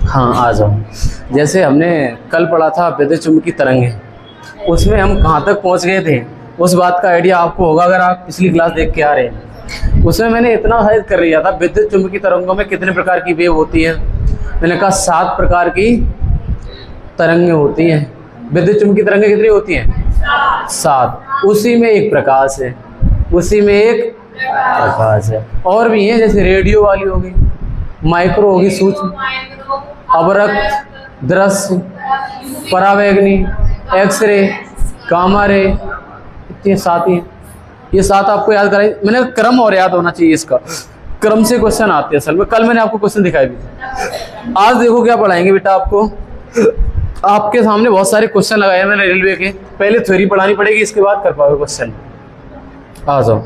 हाँ आ जाओ। जैसे हमने कल पढ़ा था विद्युत चुम्बकीय तरंगे, उसमें हम कहाँ तक पहुँच गए थे उस बात का आइडिया आपको होगा अगर आप पिछली क्लास देख के आ रहे हैं। उसमें मैंने इतना हाइड कर लिया था विद्युत चुम्बकीय तरंगों में कितने प्रकार की वेव होती है। मैंने कहा 7 प्रकार की तरंगें होती हैं। विद्युत चुम्बकीय तरंगें कितनी होती हैं? 7। उसी में एक प्रकाश है, उसी में एक प्रकाश है। और भी हैं जैसे रेडियो वाली होगी, माइक्रो होगी सूक्ष्म, अवरक्त, दृश्य, परावैगनी, एक्सरे, गामा रे, इतने 7 ही। ये 7 आपको याद कराई मैंने। क्रम और याद होना चाहिए, इसका क्रम से क्वेश्चन आते हैं असल में। कल मैंने आपको क्वेश्चन दिखाए भी थे। आज देखो क्या पढ़ाएंगे बेटा आपको। आपके सामने बहुत सारे क्वेश्चन लगाए मैंने रेलवे के। पहले थ्योरी पढ़ानी पड़ेगी, इसके बाद कर पाओगे क्वेश्चन। आ जाओ।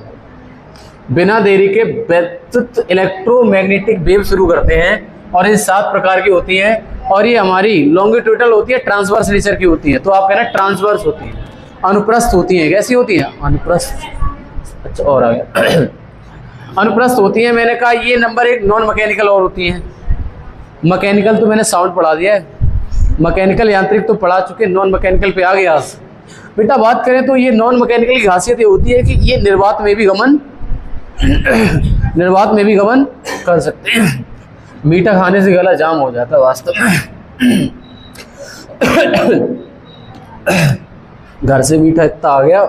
बिना देरी के विद्युत इलेक्ट्रोमैग्नेटिक वेव शुरू करते हैं और ये 7 प्रकार की होती हैं और ये हमारी लॉन्गिट्यूडल होती है, ट्रांसवर्स नेचर की होती है। तो आप कह रहे हैं ट्रांसवर्स होती है, अनुप्रस्थ होती है। कैसी होती है? अनुप्रस्थ। अच्छा और आ गया अनुप्रस्थ होती है। मैंने कहा ये नंबर 1 नॉन मैकेनिकल और होती हैं। मैकेनिकल तो मैंने साउंड पढ़ा दिया है, मैकेनिकल यांत्रिक तो पढ़ा चुके, नॉन मैकेनिकल पे आ गया आज। बेटा बात करें तो ये नॉन मैकेनिकल की खासियत ये होती है कि ये निर्वात में भी गमन कर सकते हैं। मीठा खाने से गला जाम हो जाता है वास्तव में। घर से मीठा इतना आ गया।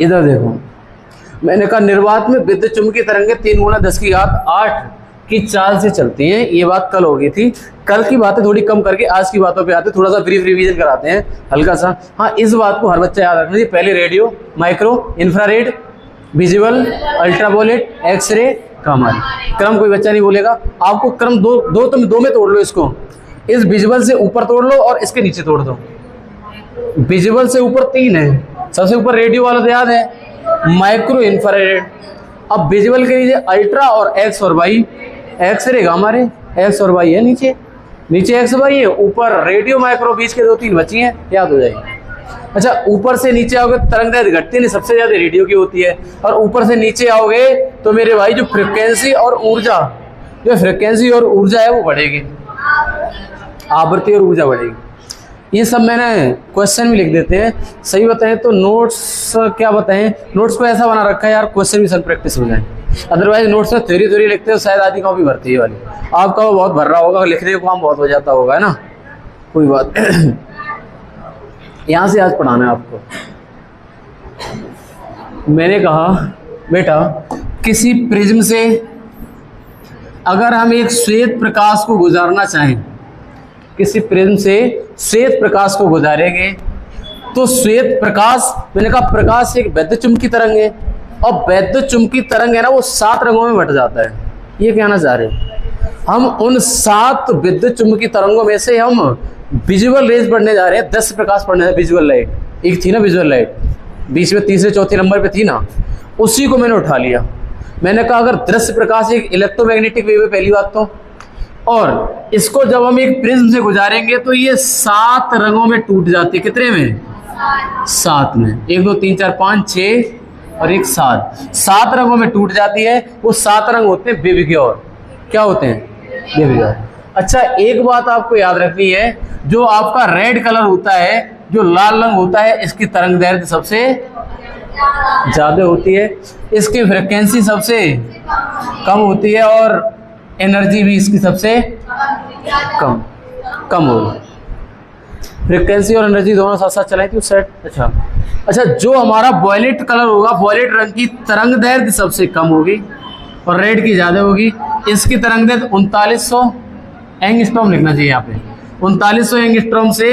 इधर देखो, मैंने कहा निर्वात में विद्युत चुम्बकीय तरंगें 3 × 10⁸ की चाल से चलती हैं। ये बात कल हो गई थी। कल की बातें थोड़ी कम करके आज की बातों पे आते, थोड़ा सा ब्रीफ रिवीजन कराते हैं हल्का सा। हाँ, इस बात को हर बच्चा याद रखना चाहिए। पहले radio, micro, infrared, visual, ultraviolet, x ray, gamma ray. क्रम कोई बच्चा नहीं बोलेगा आपको। क्रम दो में तोड़ लो इसको। इस विजुअल से ऊपर तोड़ लो और इसके नीचे तोड़ दो। विजुअल से ऊपर 3 है। सबसे ऊपर रेडियो वाला तो याद है, माइक्रो, इंफ्रारेड। अब विजुअल के नीचे अल्ट्रा और एक्स और Y, x ray, gamma ray. X और वाई है नीचे, नीचे एक्स वाई है, ऊपर रेडियो, माइक्रो, बीच के 2-3 बची हैं, याद हो जाएगी। अच्छा, ऊपर से नीचे आओगे तरंग दैर्घ्य घटती नहीं, सबसे ज्यादा रेडियो की होती है। और ऊपर से नीचे आओगे तो मेरे भाई जो फ्रिक्वेंसी और ऊर्जा है वो बढ़ेगी, आवृत्ति और ऊर्जा बढ़ेगी। ये सब मैंने क्वेश्चन भी लिख देते हैं। सही बताएं तो नोट्स क्या बताएं, नोट्स को ऐसा बना रखा है यार क्वेश्चन भी सब प्रैक्टिस हो जाए। अदरवाइज नोट्स में थ्योरी लिखते हो, शायद आधी कॉपी भरती है वाली। आपका वो बहुत भर रहा होगा, लिखने का काम बहुत हो जाता होगा, है ना। कोई बात यहाँ से आज पढ़ाना है आपको। मैंने कहा बेटा किसी प्रिज्म से अगर हम एक श्वेत प्रकाश को गुजारना चाहें, किसी प्रिज्म से श्वेत प्रकाश को गुजारेंगे तो श्वेत प्रकाश, मैंने कहा प्रकाश एक वैद्युत चुम्बकीय तरंग है और वैद्युत चुम्बकीय तरंग है ना वो 7 रंगों में बट जाता है। ये कहना चाह रहे हैं हम उन 7 विद्युत चुम्बकीय तरंगों में से हम विजुअल रेज पढ़ने जा रहे हैं, 10 प्रकाश पढ़ने हैं। विजुअल लाइट एक थी ना, विजुअल लाइट बीच में 3-4 नंबर पे थी ना, उसी को मैंने उठा लिया। मैंने कहा अगर दृश्य प्रकाश एक इलेक्ट्रोमैग्नेटिक वेव है पहली बात तो, और इसको जब हम एक प्रिज्म से गुजारेंगे तो ये 7 रंगों में टूट जाती है। कितने में? 7 में। 1 2 3 4 5 6 और 1 7 रंगों में टूट जाती है। वो 7 रंग होते हैं विविग्योर। क्या होते हैं? विविग्योर। अच्छा, एक बात आपको याद रखनी है, जो आपका रेड कलर होता है, जो लाल रंग होता है, इसकी तरंग दैर्घ्य सबसे ज्यादा होती है, इसकी फ्रिक्वेंसी सबसे कम होती है और एनर्जी भी इसकी सबसे कम होगी। फ्रिक्वेंसी और एनर्जी दोनों साथ साथ चलाई थी सेट। अच्छा, जो हमारा वॉयलेट कलर होगा, वॉयलेट रंग की तरंग दैर्घ्य सबसे कम होगी और रेड की ज्यादा होगी। इसकी तरंग दैर्घ्य 3900 एंगस्ट्रॉम लिखना चाहिए यहाँ पे। 3900 एंगस्ट्रॉम से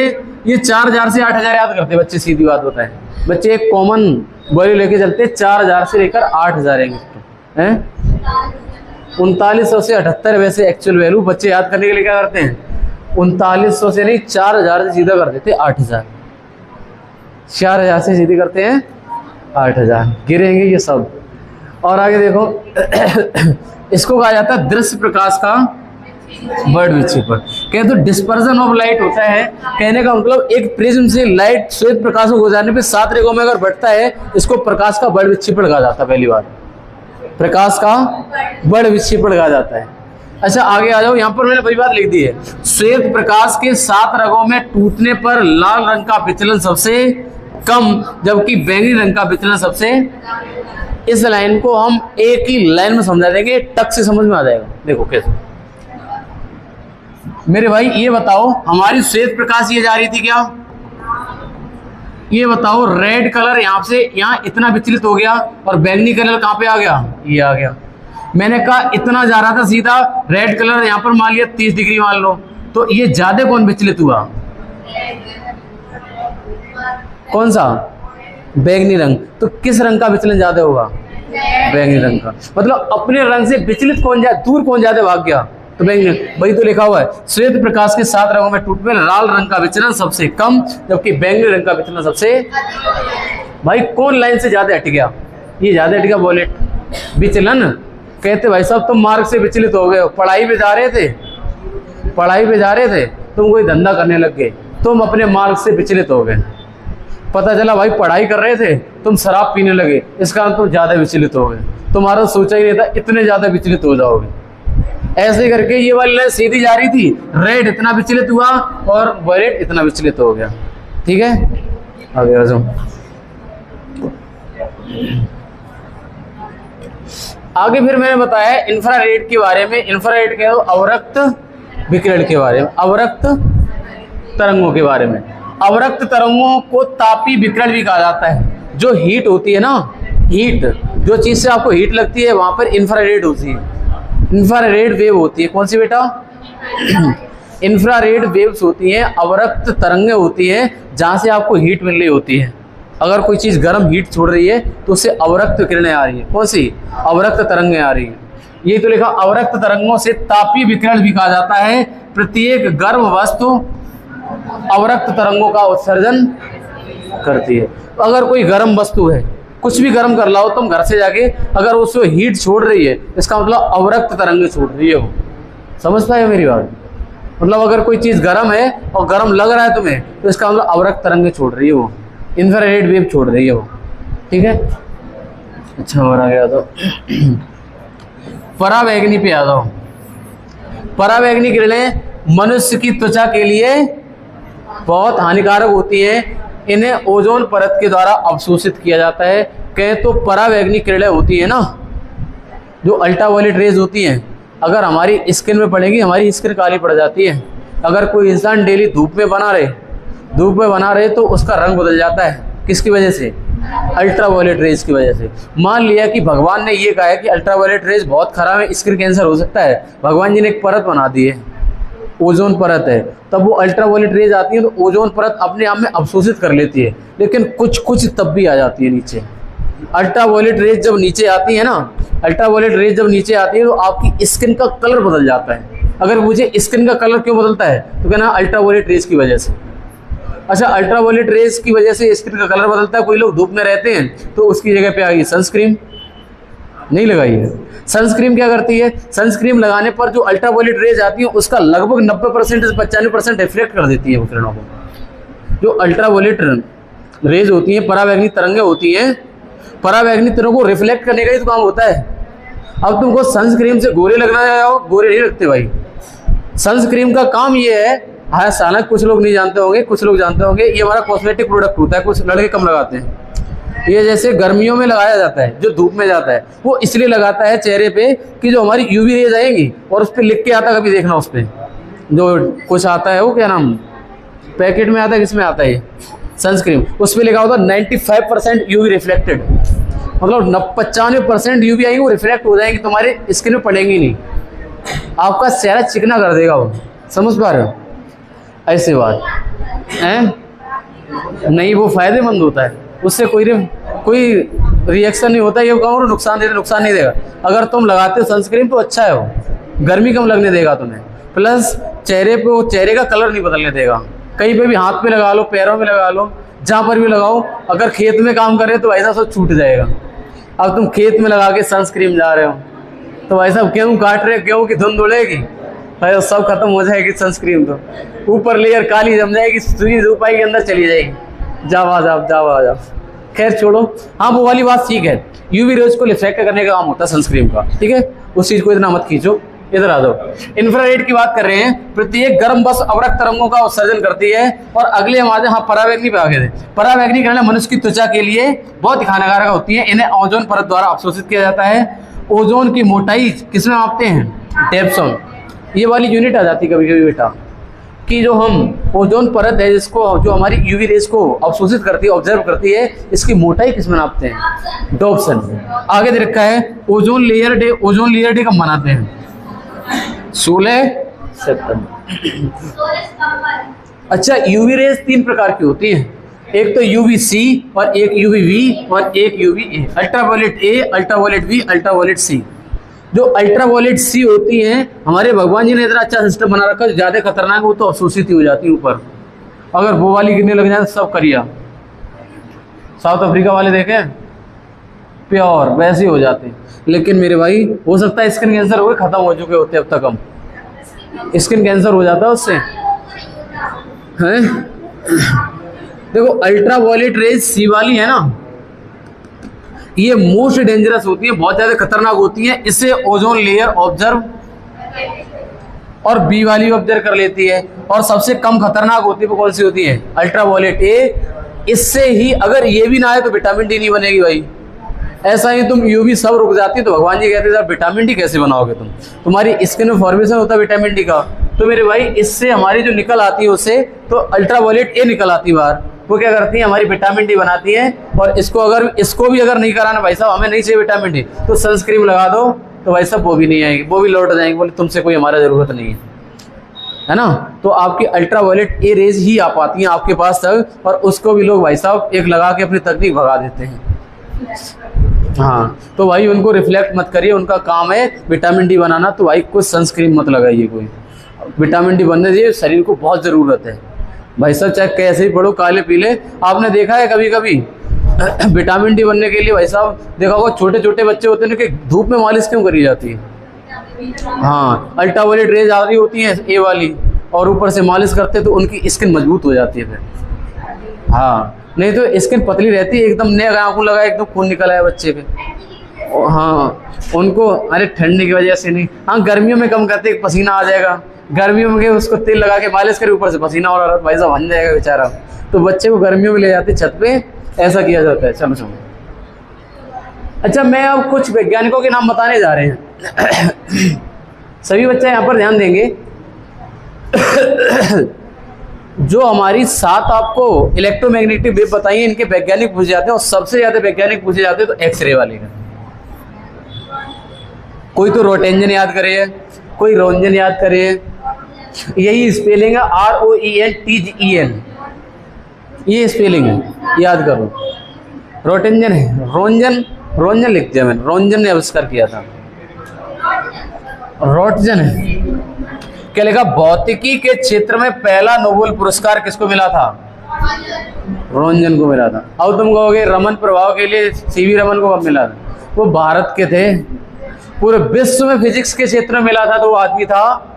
ये 4000 से 8000 याद करते बच्चे, सीधी बात बताएं। बच्चे एक कॉमन वैल्यू लेके चलते, 4000 से लेकर 8000 एंगस्ट्रॉम है। 3900 से 78 वैसे एक्चुअल वैल्यू बच्चे याद करने के लिए क्या करते हैं, 3900 से नहीं 4000 से सीधा कर देते 8000, 4000 से सीधी करते हैं 8000, गिरेंगे ये सब। और आगे देखो इसको कहा जाता है दृश्य प्रकाश का वर्ड विक्षेपण। कहते तो डिस्पर्जन ऑफ लाइट होता है, कहने का मतलब एक प्रिज्म से लाइट श्वेत प्रकाश को गुजारने पे 7 रेखों में अगर बढ़ता है, इसको प्रकाश का वर्ड विक्षेपण कहा जाता है। पहली बार प्रकाश का वर्ड विक्षेपण कहा जाता है। अच्छा आगे आ जाओ, यहाँ पर मैंने वही बात लिख दी है, श्वेत प्रकाश के 7 रंगों में टूटने पर लाल रंग का विचलन सबसे कम जबकि बैंगनी रंग का विचलन सबसे। इस लाइन को हम एक ही लाइन में समझा देंगे, टक से समझ में आ जाएगा। देखो कैसे मेरे भाई, ये बताओ हमारी श्वेत प्रकाश ये जा रही थी क्या, ये बताओ रेड कलर यहाँ से यहाँ इतना विचलित हो गया और बैंगनी कलर कहाँ पे आ गया, ये आ गया। मैंने कहा इतना जा रहा था सीधा, रेड कलर यहाँ पर मान लिया 30 डिग्री मान लो, तो ये ज्यादा कौन विचलित हुआ, कौन सा, बैंगनी रंग। तो किस रंग का विचलन ज्यादा होगा, बैंगनी रंग का। मतलब अपने रंग से विचलित कौन ज्यादा, दूर कौन ज्यादा भाग गया, तो बैंगनी। वही तो लिखा हुआ है, श्वेत प्रकाश के 7 रंगों में टूटने में लाल रंग का विचलन सबसे कम जबकि बैंगनी रंग का विचलन सबसे। भाई कौन लाइन से ज्यादा हट गया, ये ज्यादा हट गया वॉलेट विचलन। कहते भाई साहब तुम मार्ग से विचलित हो गए हो, पढ़ाई पे जा रहे थे, पढ़ाई पे जा रहे थे, तुम कोई धंधा करने लग गए, तुम अपने मार्ग से विचलित हो गए। पता चला भाई पढ़ाई कर रहे थे, तुम शराब पीने लगे, इस कारण तुम ज्यादा विचलित हो गए, तुम्हारा सोचा ही नहीं था इतने ज्यादा विचलित हो जाओगे। ऐसे करके ये वाली लाइन सीधी जा रही थी, रेड इतना विचलित हुआ और वायलेट इतना विचलित हो गया। ठीक है आगे आ जाओ। आगे फिर मैंने बताया इंफ्रारेड के बारे में, इंफ्रारेड के अवरक्त विकिरण के बारे में, अवरक्त तरंगों के बारे में। अवरक्त तरंगों को तापीय विकिरण भी कहा जाता है। जो हीट होती है ना, हीट, जो चीज से आपको हीट लगती है वहां पर इंफ्रारेड होती है, इंफ्रारेड वेव होती है। कौन सी बेटा, इंफ्रारेड वेव्स होती हैं, अवरक्त तरंगें होती हैं जहां से आपको हीट मिल रही होती है। अगर कोई चीज गर्म हीट छोड़ रही है तो उससे अवरक्त किरणें आ रही है। कौन सी, अवरक्त तरंगें आ रही है। ये तो लिखा, अवरक्त तरंगों से तापीय विकिरण भी कहा जाता है। प्रत्येक गर्म वस्तु अवरक्त तरंगों का उत्सर्जन करती है। अगर कोई गर्म वस्तु है, कुछ भी गर्म कर लाओ तुम घर से जाके, अगर उससे हीट छोड़ रही है इसका मतलब अवरक्त तरंगें छोड़ रही है वो। समझ पाए मेरी बात, मतलब अगर कोई चीज गर्म है और गर्म लग रहा है तुम्हें तो इसका मतलब अवरक्त तरंगें छोड़ रही है वो, इंफ्रारेड वेव छोड़ रही है वो। ठीक है अच्छा और आ गया तो पराबैंगनी पे आ जाओ। पराबैंगनी किरणें मनुष्य की त्वचा के लिए बहुत हानिकारक होती है, इन्हें ओजोन परत के द्वारा अवशोषित किया जाता है। कहे तो पराबैंगनी किरणें होती है ना, जो अल्ट्रावायलेट रेज होती हैं, अगर हमारी स्किन में पड़ेगी हमारी स्किन काली पड़ जाती है। अगर कोई इंसान डेली धूप में बना रहे तो उसका रंग बदल जाता है। किसकी वजह से, अल्ट्रावायलेट रेज की वजह से। मान लिया कि भगवान ने ये कहा है कि अल्ट्रावायलेट रेज बहुत खराब है, स्किन कैंसर हो सकता है, भगवान जी ने एक परत बना दी है, ओजोन परत है, तब वो अल्ट्रावायलेट रेज आती है तो ओजोन परत अपने आप में अवशोषित कर लेती है, लेकिन कुछ तब भी आ जाती है नीचे। अल्ट्रावायलेट रेज जब नीचे आती है ना, अल्ट्रावायलेट रेज जब नीचे आती है तो आपकी स्किन का कलर बदल जाता है। अगर मुझे स्किन का कलर क्यों बदलता है तो कहना अल्ट्रावायलेट रेज की वजह से। अच्छा अल्ट्रावायलेट रेज की वजह से स्किन का कलर बदलता है। कोई लोग धूप में रहते हैं तो उसकी जगह पे आ गई सनस्क्रीन, नहीं लगाई है। सनस्क्रीन क्या करती है, सनस्क्रीन लगाने पर जो अल्ट्रावायलेट रेज आती है उसका लगभग 90% से 95% रिफ्लेक्ट कर देती है वो किरणों को। जो अल्ट्रावायलेट रेज होती हैं, पराबैंगनी तरंगें होती हैं, पराबैंगनी तरंगों को रिफ्लेक्ट करने का ही तो काम होता है। अब तुमको सनस्क्रीन से गोरे लगना जाओ, गोरे नहीं लगते भाई। सनस्क्रीन का काम ये है, हाँ हालांकि कुछ लोग नहीं जानते होंगे, कुछ लोग जानते होंगे, ये हमारा कॉस्मेटिक प्रोडक्ट होता है, कुछ लड़के कम लगाते हैं। ये जैसे गर्मियों में लगाया जाता है, जो धूप में जाता है वो इसलिए लगाता है चेहरे पे कि जो हमारी यूवी रेज आएंगी, और उस पर लिख के आता, कभी देखना उस पर जो कुछ आता है, वो क्या नाम पैकेट में आता है, किसमें आता है सनस्क्रीन, उस पर लिखा होता है 95% यूवी रिफ्लेक्टेड, मतलब 95% यूवी आएंगी वो रिफ्लेक्ट हो जाएंगी, तुम्हारे स्किन में पड़ेंगी नहीं, आपका चेहरा चिकना कर देगा वो। समझ पा रहे हो, ऐसे बात है नहीं, वो फायदेमंद होता है, उससे कोई रिएक्शन नहीं होता। ये कहूँ नुकसान नहीं देगा। अगर तुम लगाते हो सनस्क्रीन तो अच्छा है, वो गर्मी कम लगने देगा तुम्हें, प्लस चेहरे पे वो चेहरे का कलर नहीं बदलने देगा। कहीं पे भी हाथ पे लगा लो, पैरों में लगा लो, जहाँ पर भी लगाओ। अगर खेत में काम कर रहे हो तो ऐसा सब छूट जाएगा। अब तुम खेत में लगा के सनस्क्रीन जा रहे हो तो भाई साहब गेहूँ काट रहे हो, गेहूँ की धुंध उड़ेगी भाई, सब खत्म हो जाएगी सनस्क्रीन, तो ऊपर लेयर काली जम जाएगी, सूर्य धूप के अंदर चली जाएगी। जाओ आ जाओ। खैर छोड़ो, हाँ वो वाली बात ठीक है, यूवी रेज को रिफ्लेक्ट करने का काम होता है सनस्क्रीन का, ठीक है, उस चीज़ को इतना मत खींचो। इधर आ जाओ। इंफ्रारेड की बात कर रहे हैं, प्रत्येक गर्म बस अवरक्त तरंगों का उत्सर्जन करती है। और अगले हम आते हैं परावैंगनी पे आगे थे। परावैंगनी किरणें मनुष्य की त्वचा के लिए बहुत ही हानिकारक होती है। इन्हें ओजोन परत द्वारा अवशोषित किया जाता है। ओजोन की मोटाई किसमें मापते हैं? डेप्सन। ये वाली यूनिट आ जाती है कभी कभी बेटा, कि जो हम ओजोन परत है जिसको जो हमारी यूवी रेज को अवशोषित करती है, ऑब्जर्व करती है, इसकी मोटाई किसमें नापते हैं? डॉप्सन। आगे दे रखा है ozone layer day. Ozone layer day कब मनाते हैं? 16 सितंबर। अच्छा, यूवी रेज 3 प्रकार की होती है, एक तो यूवीसी और एक यूवीवी और एक UVA. Ultraviolet A, ultraviolet B, ultraviolet C. जो अल्ट्रावायलेट सी होती हैं, हमारे भगवान जी ने इतना अच्छा सिस्टम बना रखा है, जो ज़्यादा खतरनाक है वो तो अवशोषित ही हो जाती है ऊपर। अगर वो वाली गिरने लग जाए तो सब करिया। साउथ अफ्रीका वाले देखें, प्योर वैसे ही हो जाते हैं। लेकिन मेरे भाई हो सकता है स्किन कैंसर हो गए, खत्म हो चुके होते अब तक। हम स्किन कैंसर हो जाता है उससे, हैं? देखो अल्ट्रावायलेट रेज सी वाली है ना, ये मोस्ट डेंजरस होती है, बहुत ज्यादा खतरनाक होती है। इससे ओजोन लेयर ऑब्जर्व और बी वाली ऑब्जर्व कर लेती है। और सबसे कम खतरनाक होती है वो कौन सी होती है? अल्ट्रावायलेट ए। इससे ही अगर ये भी ना आए तो विटामिन डी नहीं बनेगी भाई। ऐसा ही तुम यूवी सब रुक जाती है तो भगवान जी कहते हैं विटामिन डी कैसे बनाओगे तुम? तुम्हारी स्किन में फॉर्मेशन होता है विटामिन डी का। तो मेरे भाई इससे हमारी जो निकल आती है उससे तो अल्ट्रावायलेट ए निकल आती है बाहर। वो क्या करती है? हमारी विटामिन डी बनाती है। और इसको भी अगर नहीं कराना भाई साहब, हमें नहीं चाहिए विटामिन डी, तो सनस्क्रीन लगा दो, तो भाई साहब वो भी नहीं आएगी, वो भी लौट जाएंगे, बोले तुमसे कोई हमारा जरूरत नहीं है ना। तो आपकी अल्ट्रावायलेट ए रेज ही आ पाती हैं आपके पास तक, और उसको भी लोग भाई साहब एक लगा के अपनी तकनीक भगा देते हैं। हाँ, तो भाई उनको रिफ्लेक्ट मत करिए, उनका काम है विटामिन डी बनाना। तो भाई कुछ सनस्क्रीन मत लगाइए कोई, विटामिन डी बनने दीजिए, शरीर को बहुत ज़रूरत है भाई साहब। चाहे कैसे ही पढ़ो, काले पीले। आपने देखा है कभी कभी विटामिन डी बनने के लिए भाई साहब देखा होगा छोटे छोटे बच्चे होते हैं कि धूप में मालिश क्यों करी जाती है? हाँ, अल्ट्रावायलेट रेज आ रही होती है ए वाली, और ऊपर से मालिश करते तो उनकी स्किन मजबूत हो जाती है फिर। हाँ, नहीं तो स्किन पतली रहती है एकदम। नए आंखों लगा एकदम खून निकल आया बच्चे के। हाँ, उनको अरे ठंडी की वजह से नहीं, हाँ गर्मियों में कम करते पसीना आ जाएगा, गर्मियों में उसको तेल लगा के मालिश करे, ऊपर से पसीना हो रहा भाई साहब बन जाएगा बेचारा। तो बच्चे को गर्मियों में ले जाते छत पे, ऐसा किया जाता है। चलो चलो। अच्छा, मैं अब कुछ वैज्ञानिकों के नाम बताने जा रहे हैं। सभी बच्चे यहाँ पर ध्यान देंगे। जो हमारी 7 आपको इलेक्ट्रोमैग्नेटिक वेव बताइए, इनके वैज्ञानिक पूछे जाते हैं, और सबसे ज्यादा वैज्ञानिक पूछे जाते हैं तो एक्सरे वाले का। कोई तो रोटेंजन याद करे, कोई रोंजन याद करे, यही स्पेलिंग है ROENTGEN, ये स्पेलिंग है, याद करो। रोटेंजन है, रोंजन, रोंजन लिख दिया मैंने, रोंजन ने आविष्कार किया था। रोटजन है, क्या लिखा? भौतिकी के क्षेत्र में पहला नोबेल पुरस्कार किसको मिला था? रोंजन को मिला था। अब तुम कहोगे रमन प्रभाव के लिए सीवी रमन को कब मिला था? वो भारत के थे, पूरे विश्व में फिजिक्स के क्षेत्र में मिला था तो वो आदमी था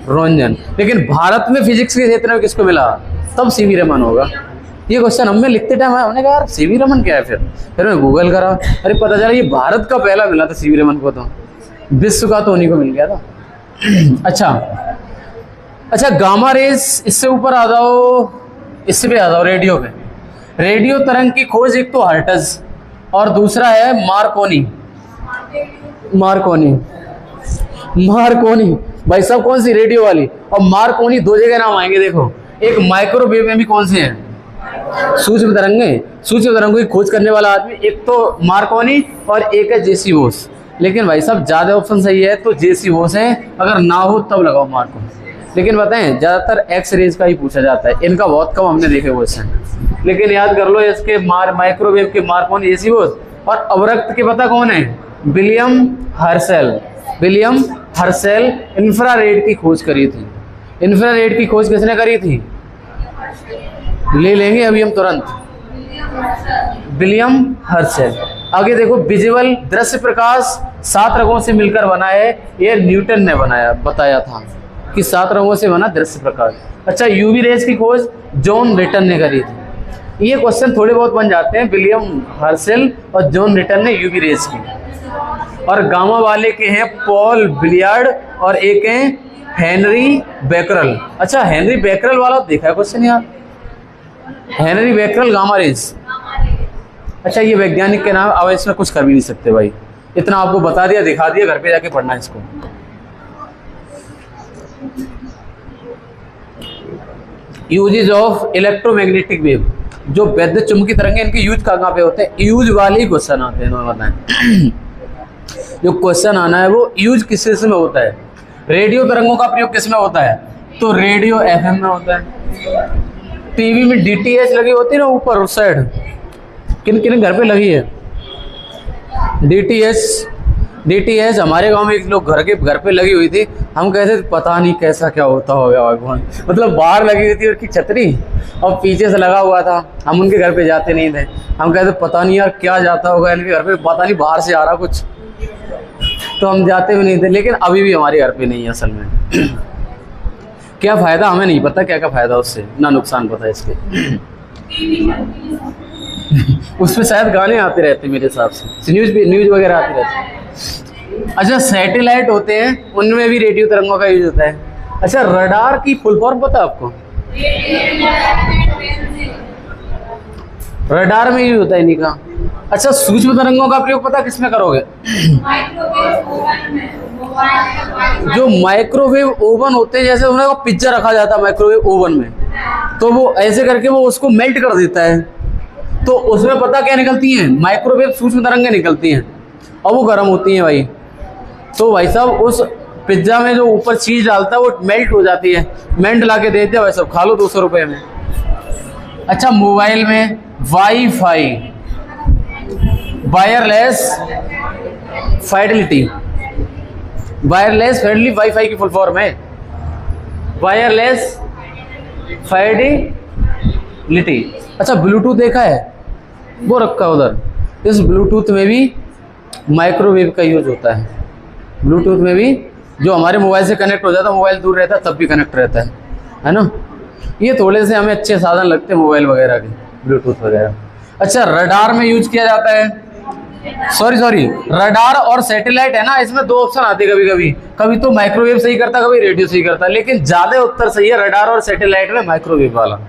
रोंजन। लेकिन भारत में फिजिक्स के क्षेत्र में किसको मिला? तब सीवी रमन होगा। ये क्वेश्चन हमने लिखते टाइम हमने कहा यार सीवी रमन क्या है, फिर मैं गूगल करा, अरे पता चला ये भारत का पहला मिला था सीवी रमन को, तो विश्व का तो उन्हीं को मिल गया था। अच्छा, गामा रेस, इससे ऊपर आ जाओ, इससे पे आ जाओ, रेडियो पे। रेडियो तरंग की खोज एक तो हर्ट्ज और दूसरा है मार्कोनी। मार्कोनी भाई साहब कौन सी? रेडियो वाली। और मार्कोनी 2 जगह नाम आएंगे, देखो। एक माइक्रोवेव में भी कौन से हैं? सूक्ष्म तरंगें। सूक्ष्म तरंगों की खोज करने वाला आदमी एक तो मार्कोनी और एक है जेसी बोस। लेकिन भाई साहब ज़्यादा ऑप्शन सही है तो जेसी बोस है, अगर ना हो तब लगाओ मार्कोनी। लेकिन बताएं ज़्यादातर एक्स रेज का ही पूछा जाता है, इनका बहुत कम हमने देखे क्वेश्चन। लेकिन याद कर लो इसके माइक्रोवेव के मार्कोनी, जेसी बोस। और अवरक्त के पता कौन है? William Herschel. William Herschel infrared की खोज करी थी। इंफ्रारेड की खोज किसने करी थी? ले लेंगे अभी हम तुरंत, विलियम हर्शेल। आगे देखो, विजुअल दृश्य प्रकाश 7 रंगों से मिलकर बना है, ये न्यूटन ने बताया था कि 7 रंगों से बना दृश्य प्रकाश। अच्छा, यूवी रेज की खोज जॉन रिटन ने करी थी। ये क्वेश्चन थोड़े बहुत बन जाते हैं, विलियम हर्शेल और जॉन रिटन ने यूवी रेज की। और गामा वाले के हैं पॉल बिलियर्ड और एक है हेनरी बेकरल। अच्छा, हेनरी बेकरल वाला देखा है क्वेश्चन यार, हेनरी बेकरल गामा रेज। अच्छा, ये वैज्ञानिक के नाम, अब इसमें कुछ कर भी नहीं सकते भाई, इतना आपको बता दिया, दिखा दिया, घर पे जाके पढ़ना है इसको। यूजेज ऑफ इलेक्ट्रोमैग्नेटिक वेव, जो वैद्युत चुंबकीय तरंगे, इनके यूज कहाँ पे होते हैं? यूज वाले ही क्वेश्चन आते हैं, बताएं। जो क्वेश्चन आना है वो यूज किस में होता है? रेडियो तरंगों का प्रयोग किस में होता है? तो रेडियो एफएम में होता है। टीवी में डीटीएच लगी होती है ना ऊपर उस साइड, किन किन घर पे लगी है डीटीएच? हमारे गांव में एक लोग घर पे लगी हुई थी, हम कहते थे पता नहीं कैसा क्या होता होगा भगवान, मतलब बाहर लगी हुई थी उनकी छतरी और पीछे से लगा हुआ था, हम उनके घर पे जाते नहीं थे, हम कहते पता नहीं यार क्या जाता होगा इनके घर पे, पता नहीं बाहर से आ रहा कुछ, तो हम जाते भी नहीं थे। लेकिन अभी भी हमारे घर पे नहीं है असल में। क्या फ़ायदा हमें नहीं पता, क्या क्या फ़ायदा उससे, ना नुकसान पता है इसके। उसमें शायद गाने आते रहते मेरे हिसाब से, न्यूज़ वगैरह आते रहते। अच्छा, सैटेलाइट होते हैं, उनमें भी रेडियो तरंगों का यूज होता है। अच्छा, रडार की फुल फॉर्म पता है आपको? रडार में यूज होता है इन्हीं का। अच्छा, सूक्ष्म तरंगों का प्रयोग पता किसमें करोगे? जो माइक्रोवेव ओवन होते हैं, जैसे उन्हें पिज्जा रखा जाता है माइक्रोवेव ओवन में, तो वो ऐसे करके वो उसको मेल्ट कर देता है, तो उसमें पता क्या निकलती हैं? माइक्रोवेव सूक्ष्म तरंगें निकलती हैं और वो गर्म होती हैं भाई। तो भाई साहब उस पिज्जा में जो ऊपर चीज डालता है वो मेल्ट हो जाती है, मेल्ट ला के देते हैं भाई साहब, खा लो 200 रुपये में। अच्छा, मोबाइल में वाईफाई, वायरलेस फाइडेलिटी, वाईफाई की फुल फॉर्म है वायरलेस फाइडेलिटी। अच्छा, ब्लूटूथ देखा है, वो रखा उधर, इस ब्लूटूथ में भी माइक्रोवेव का यूज होता है। ब्लूटूथ में भी जो हमारे मोबाइल से कनेक्ट हो जाता है, मोबाइल दूर रहता है तब भी कनेक्ट रहता है ना। ये थोड़े से हमें अच्छे साधन लगते हैं मोबाइल वगैरह के, ब्लूटूथ वगैरह। अच्छा, रडार में यूज किया जाता है, सॉरी रडार और सैटेलाइट है ना, इसमें 2 ऑप्शन आते हैं कभी तो माइक्रोवेव सही करता, कभी रेडियो सही करता, लेकिन ज्यादा उत्तर सही है रडार और सैटेलाइट में माइक्रोवेव वाला।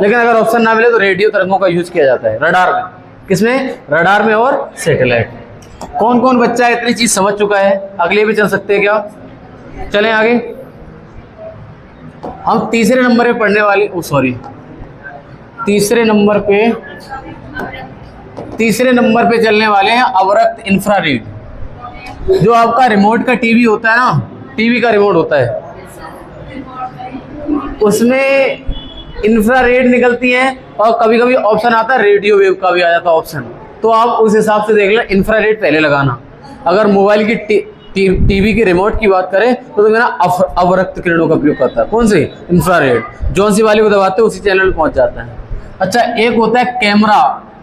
लेकिन अगर ऑप्शन ना मिले तो रेडियो तरंगों का यूज किया जाता है रडार में। किसमें? रडार में और सैटेलाइट। कौन कौन बच्चा इतनी चीज समझ चुका है? अगले भी चल सकते हैं क्या? चलें आगे। हम तीसरे नंबर पे पढ़ने वाले, तीसरे नंबर पे चलने वाले हैं अवरक्त इंफ्रारेड। जो आपका रिमोट का टीवी होता है ना, टीवी का रिमोट होता है, उसमें इंफ्रारेड निकलती हैं और कभी कभी ऑप्शन आता है रेडियो वेव का भी आ जाता है ऑप्शन, तो आप उस हिसाब से देख लें, इंफ्रारेड पहले लगाना। अगर मोबाइल की टीवी के रिमोट की बात करें तो मेरा अवरक्त किरणों का प्रयोग करता है। कौन सी? इंफ्रारेड। जौन सी वाली को दबाते हैं उसी चैनल में पहुंच जाता है। अच्छा, एक होता है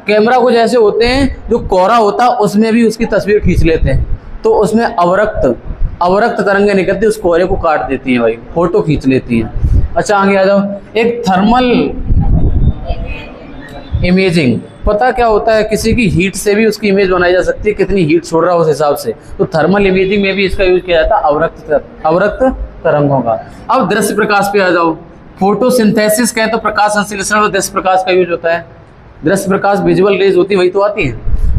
कैमरा कुछ ऐसे होते हैं जो कोहरा होता है उसमें भी उसकी तस्वीर खींच लेते हैं, तो उसमें अवरक्त तरंगें निकलती है, उस कोहरे को काट देती हैं भाई, फोटो खींच लेती हैं। अच्छा, आगे आ जाओ। एक थर्मल इमेजिंग, पता क्या होता है? किसी की हीट से भी उसकी इमेज बनाई जा सकती है, कितनी हीट छोड़ रहा है उस हिसाब से, तो थर्मल इमेजिंग में भी इसका यूज किया जाता है अवरक्त तरंगों का। अब दृश्य प्रकाश पे आ जाओ। फोटोसिंथेसिस कहें तो प्रकाश संश्लेषण में दृश्य प्रकाश का यूज होता है। दृश्य प्रकाश विजुअल रेज होती है, वही तो आती है।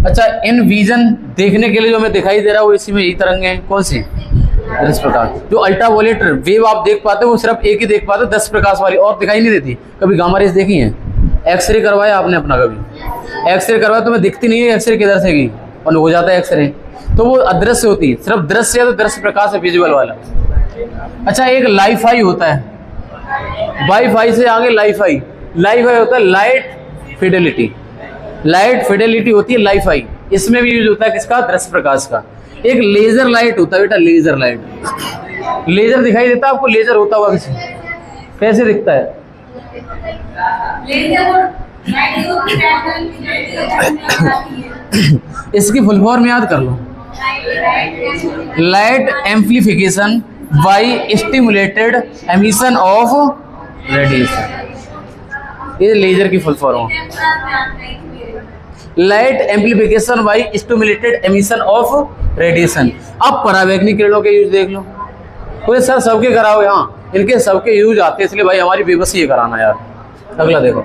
अच्छा, इन विजन देखने के लिए जो हमें दिखाई दे रहा है वो इसी में यही तरंगे हैं। कौन सी? दृश्य प्रकाश। जो अल्ट्रावायलेट वेव आप देख पाते हो वो सिर्फ एक ही देख पाते हो, दृश्य प्रकाश वाली, और दिखाई नहीं देती। कभी गामा रेज देखी है? एक्सरे करवाया आपने अपना? कभी एक्सरे करवाया तो मैं दिखती नहीं है एक्सरे किधर से गई और हो जाता है एक्सरे, तो वो अदृश्य होती है। सिर्फ दृश्य है तो दृश्य प्रकाश है विजुअल वाला। अच्छा, एक लाइफाई होता है, वाईफाई से आगे लाइफाई होता है लाइट फिडेलिटी होती है लाइफाई, इसमें भी यूज होता है किसका? दृश्य प्रकाश का। एक लेजर लाइट होता है बेटा, लेजर लाइट। लेजर दिखाई देता है आपको? लेजर होता हुआ किसी कैसे दिखता है? इसकी फुल फॉर्म याद कर लो, light amplification by stimulated emission of radiation, ये लेजर की full form. Light amplification by stimulated emission of radiation. अब परावैंगनिक किरणों के यूज देख लो। बोले सर सबके कराओ, यहाँ इनके सबके यूज आते हैं, इसलिए भाई हमारी बेबसी ये कराना यार। अगला देखो,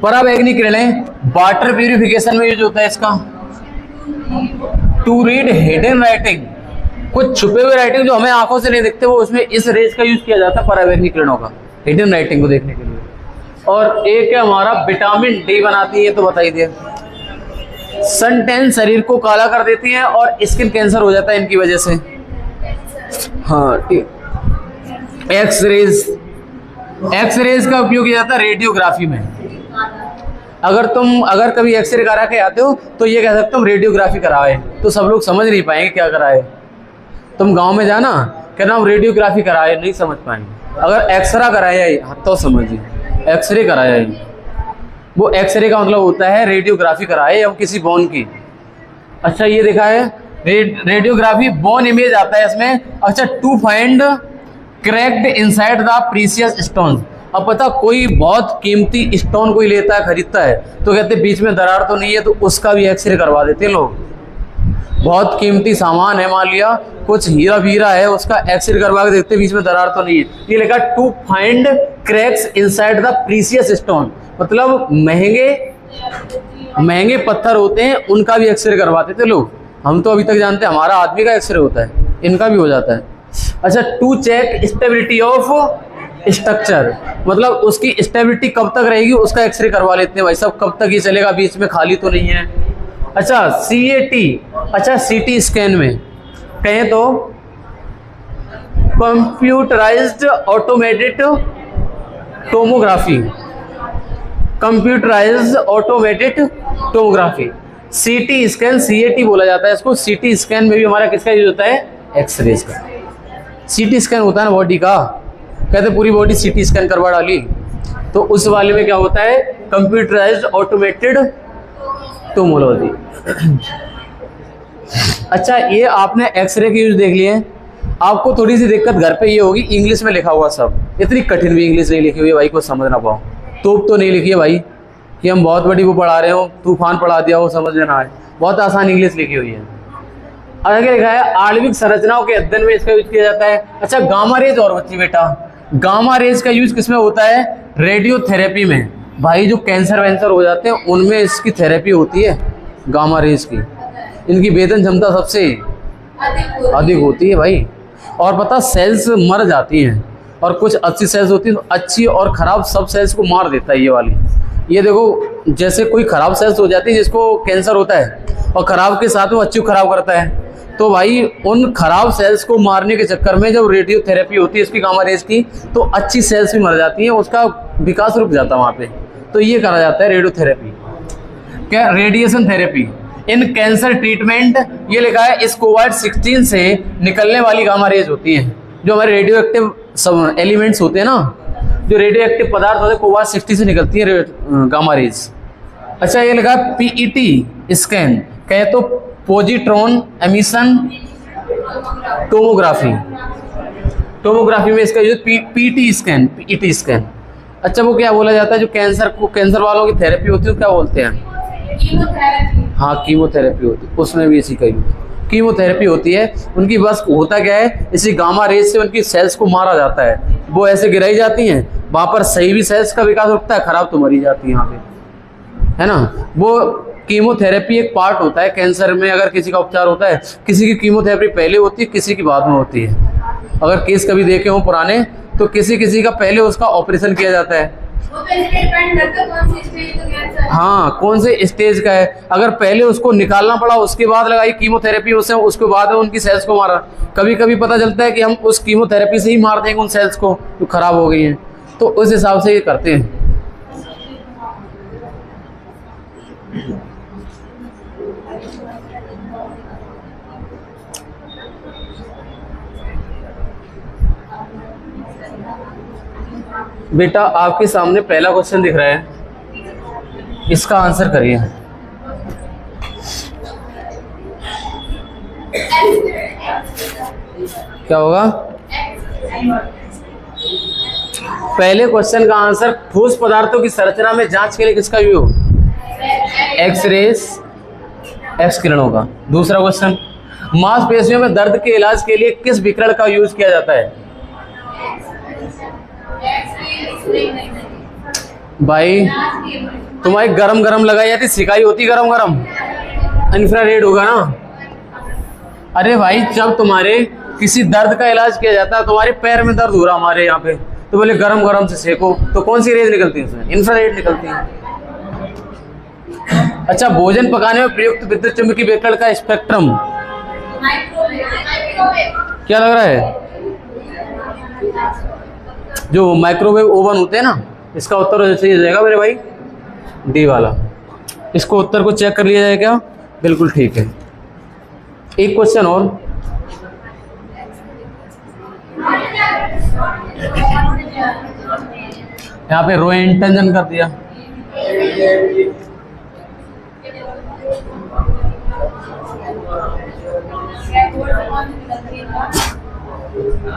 परावैंगनिक किरणें वाटर प्यूरिफिकेशन में यूज होता है इसका। टू रीड हिडन राइटिंग, कुछ छुपे हुए राइटिंग जो हमें आंखों से नहीं दिखते, वो उसमें इस रेज का यूज किया जाता है परावैंगनिक किरणों का, हिडन राइटिंग को देखने के लिए। और एक है हमारा विटामिन डी बनाती है, तो बताइए दिया। सन टैन शरीर को काला कर देती है और स्किन कैंसर हो जाता है इनकी वजह से। हाँ ठीक। एक्सरेज का उपयोग किया जाता है रेडियोग्राफी में। अगर कभी एक्सरे करा के आते हो तो ये कह सकते हो रेडियोग्राफी कराए, तो सब लोग समझ नहीं पाएंगे क्या कराए। तुम गांव में जाना कहना हम रेडियोग्राफी कराए, नहीं समझ पाएंगे। अगर एक्सरा कराया तो समझिए, एक्सरे कराया है, वो एक्सरे का मतलब होता है रेडियोग्राफी कराए हम किसी बोन की। अच्छा ये देखा है रेडियोग्राफी बोन इमेज आता है इसमें। अच्छा, to find cracked inside the precious stone. अब पता कोई बहुत कीमती स्टोन कोई लेता है, खरीदता है, तो कहते बीच में दरार तो नहीं है, तो उसका भी एक्सरे करवा देते हैं लोग। बहुत कीमती सामान है, मान लिया कुछ हीरा वीरा है, उसका एक्सरे करवा के देखते बीच में दरार तो नहीं है। ये लिखा to find cracks inside the precious stone, मतलब महंगे पत्थर होते हैं उनका भी एक्सरे करवाते थे लोग। हम तो अभी तक जानते हैं हमारा आदमी का एक्सरे होता है, इनका भी हो जाता है। अच्छा, to check stability of structure, मतलब उसकी स्टेबिलिटी कब तक रहेगी उसका एक्सरे करवा लेते हैं भाई साहब, कब तक ये चलेगा, बीच में खाली तो नहीं है। अच्छा CAT, अच्छा CT स्कैन में कहें तो computerised automated tomography, computerised automated tomography, CT scan, CAT बोला जाता है इसको। CT स्कैन में भी हमारा किसका यूज होता है, एक्सरेज का। CT स्कैन होता है ना बॉडी का, कहते पूरी बॉडी CT स्कैन करवा डाली, तो उस वाले में क्या होता है, कंप्यूटराइज्ड ऑटोमेटेड टोमोलॉजी। अच्छा, ये आपने एक्सरे के यूज देख लिए। आपको थोड़ी सी दिक्कत घर पे ये होगी, इंग्लिश में लिखा हुआ सब, इतनी कठिन भी इंग्लिश नहीं लिखी हुई है भाई, कुछ समझ ना पाओ। तो नहीं लिखी है भाई कि हम बहुत बड़ी वो पढ़ा रहे हो, तूफान पढ़ा दिया हो, समझ में ना आए, बहुत आसान इंग्लिश लिखी हुई है। आगे लिखा है आणविक संरचनाओं के अध्ययन में इसका यूज किया जाता है। अच्छा, गामा रेज और बच्ची बेटा, गामा रेज का यूज किसमें होता है, रेडियोथेरेपी में। भाई जो कैंसर वैंसर हो जाते हैं उनमें इसकी थेरेपी होती है गामा रेज की। इनकी वेदन क्षमता सबसे अधिक होती है भाई। और पता सेल्स मर जाती हैं और कुछ अच्छी सेल्स होती हैं, तो अच्छी और ख़राब सब सेल्स को मार देता है ये वाली। ये देखो, जैसे कोई ख़राब सेल्स हो जाती है जिसको कैंसर होता है और ख़राब के साथ वो अच्छी को ख़राब करता है, तो भाई उन खराब सेल्स को मारने के चक्कर में जब रेडियोथेरेपी होती है इसकी गामा रेज की, तो अच्छी सेल्स भी मर जाती हैं, उसका विकास रुक जाता है वहाँ पे। तो ये करा जाता है रेडियोथेरेपी, क्या, रेडिएशन थेरेपी इन कैंसर ट्रीटमेंट। ये लिखा है इस कोवाड-16 से निकलने वाली गामा रेज होती हैं, जो हमारे रेडियो एक्टिव एलिमेंट्स होते हैं ना, जो रेडियो एक्टिव पदार्थ होते हैं, कोवाड-16 से निकलती है गामा रेज। अच्छा, ये लिखा है PET स्कैन, कहे तो पोजिट्रॉन एमिशन टोमोग्राफी, टोमोग्राफी में इसका यूज PET स्कैन। अच्छा, वो क्या बोला जाता है, जो कैंसर वालों की थेरेपी होती है क्या बोलते हैं, कीमोथेरेपी। हाँ, कीमोथेरेपी होती है, उसमें भी इसी का यूज कीमोथेरेपी होती है। उनकी बस होता क्या है, इसी गामा रेज से उनकी सेल्स को मारा जाता है, वो ऐसे गिराई जाती हैं, वहाँ पर सही भी सेल्स का विकास रुकता है, खराब तो मरी जाती है यहाँ पे, है ना। वो कीमोथेरेपी एक पार्ट होता है कैंसर में। अगर किसी का उपचार होता है, किसी की कीमोथेरेपी पहले होती है, किसी की बाद में होती है। अगर केस कभी देखे हो पुराने, तो किसी का पहले उसका ऑपरेशन किया जाता है। वो तो डिपेंड करता है कौन सी स्टेज का कैंसर है। हाँ, कौन से स्टेज का है। अगर पहले उसको निकालना पड़ा, उसके बाद लगाई कीमोथेरेपी, उसके बाद में उनकी सेल्स को मारा। कभी कभी पता चलता है कि हम उस कीमोथेरेपी से ही मार देंगे उन सेल्स को जो खराब हो गई हैं, तो उस हिसाब से ये करते हैं। बेटा, आपके सामने पहला क्वेश्चन दिख रहा है, इसका आंसर करिए। क्या होगा? पहले क्वेश्चन का आंसर, ठोस पदार्थों की संरचना में जांच के लिए किसका यूज? एक्सरेस, एक्स किरणों का। दूसरा क्वेश्चन, मांसपेशियों में दर्द के इलाज के लिए किस विकिरण का यूज किया जाता है? भाई तुम्हारी गरम गरम लगाई जाती, सिकाई होती गरम गरम, इंफ्रारेड होगा ना। अरे भाई जब तुम्हारे किसी दर्द का इलाज किया जाता है, तुम्हारे पैर में दर्द हो रहा हमारे यहाँ पे, तो बोले गरम गरम से सेको, तो कौन सी रेज निकलती है उसमें? इंफ्रारेड निकलती है। अच्छा, भोजन पकाने में प्रयुक्त विद्युत चुम्बकीय विकिरण का स्पेक्ट्रम क्या लग रहा है? जो माइक्रोवेव ओवन होते हैं ना, इसका उत्तर जैसे ही जाएगा मेरे भाई डी वाला। इसको उत्तर को चेक कर लिया जाए क्या? बिल्कुल ठीक है। एक क्वेश्चन और, यहाँ पे रो इंटेंशन कर दिया।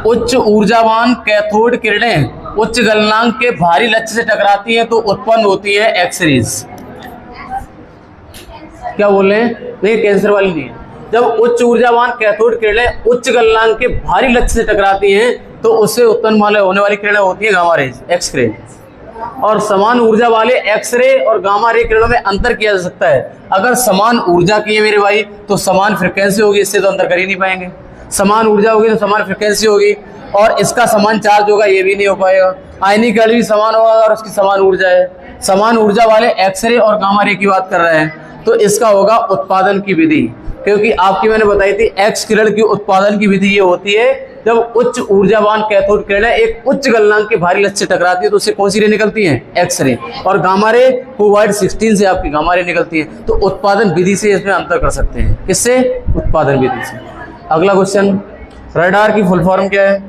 उच्च ऊर्जावान कैथोड किरणें उच्च गलनांक के भारी लक्ष्य से टकराती हैं तो उत्पन्न होती है एक्स-रेज। क्या बोल रहे हैं? नहीं, कैंसर वाली नहीं है। जब उच्च ऊर्जावान कैथोड किरणें उच्च गलनांक के भारी लक्ष्य से टकराती हैं तो उससे उत्पन्न होने वाली किरणें होती है गामा रेज, एक्स-रे। और समान ऊर्जा वाले एक्सरे और गामा रे किरणों में अंतर किया जा सकता है। अगर समान ऊर्जा की है मेरे भाई तो समान फ्रिक्वेंसी होगी, इससे तो अंतर कर ही नहीं पाएंगे। समान ऊर्जा होगी तो समान फ्रिक्वेंसी होगी, और इसका समान चार्ज होगा, ये भी नहीं हो पाएगा। आयनिक कण भी समान होगा और उसकी समान ऊर्जा है। समान ऊर्जा वाले एक्सरे और गामा रे की बात कर रहे हैं, तो इसका होगा उत्पादन की विधि। क्योंकि आपकी मैंने बताई थी एक्स किरण की उत्पादन की विधि ये होती है जब उच्च ऊर्जावान कैथोड किरण एक उच्च गलनांक के भारी लक्ष्य से टकराती है तो उससे कौन सी रे निकलती है? X ray. और गामा रे कोबाल्ट 16 से आपकी गामा रे निकलती है। तो उत्पादन विधि से इसमें अंतर कर सकते हैं। किससे? उत्पादन विधि से। अगला क्वेश्चन, रडार की फुल फॉर्म क्या है?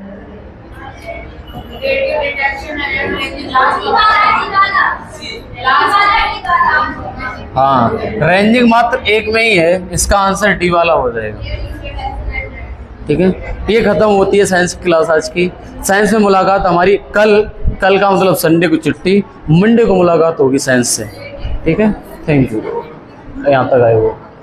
हाँ, रेंजिंग मात्र एक में ही है, इसका आंसर डी वाला हो जाएगा। ठीक है, ये खत्म होती है साइंस की क्लास आज की। साइंस में मुलाकात हमारी कल का मतलब संडे को छुट्टी, मंडे को मुलाकात होगी साइंस से। ठीक है, थैंक यू। यहाँ तक आए वो।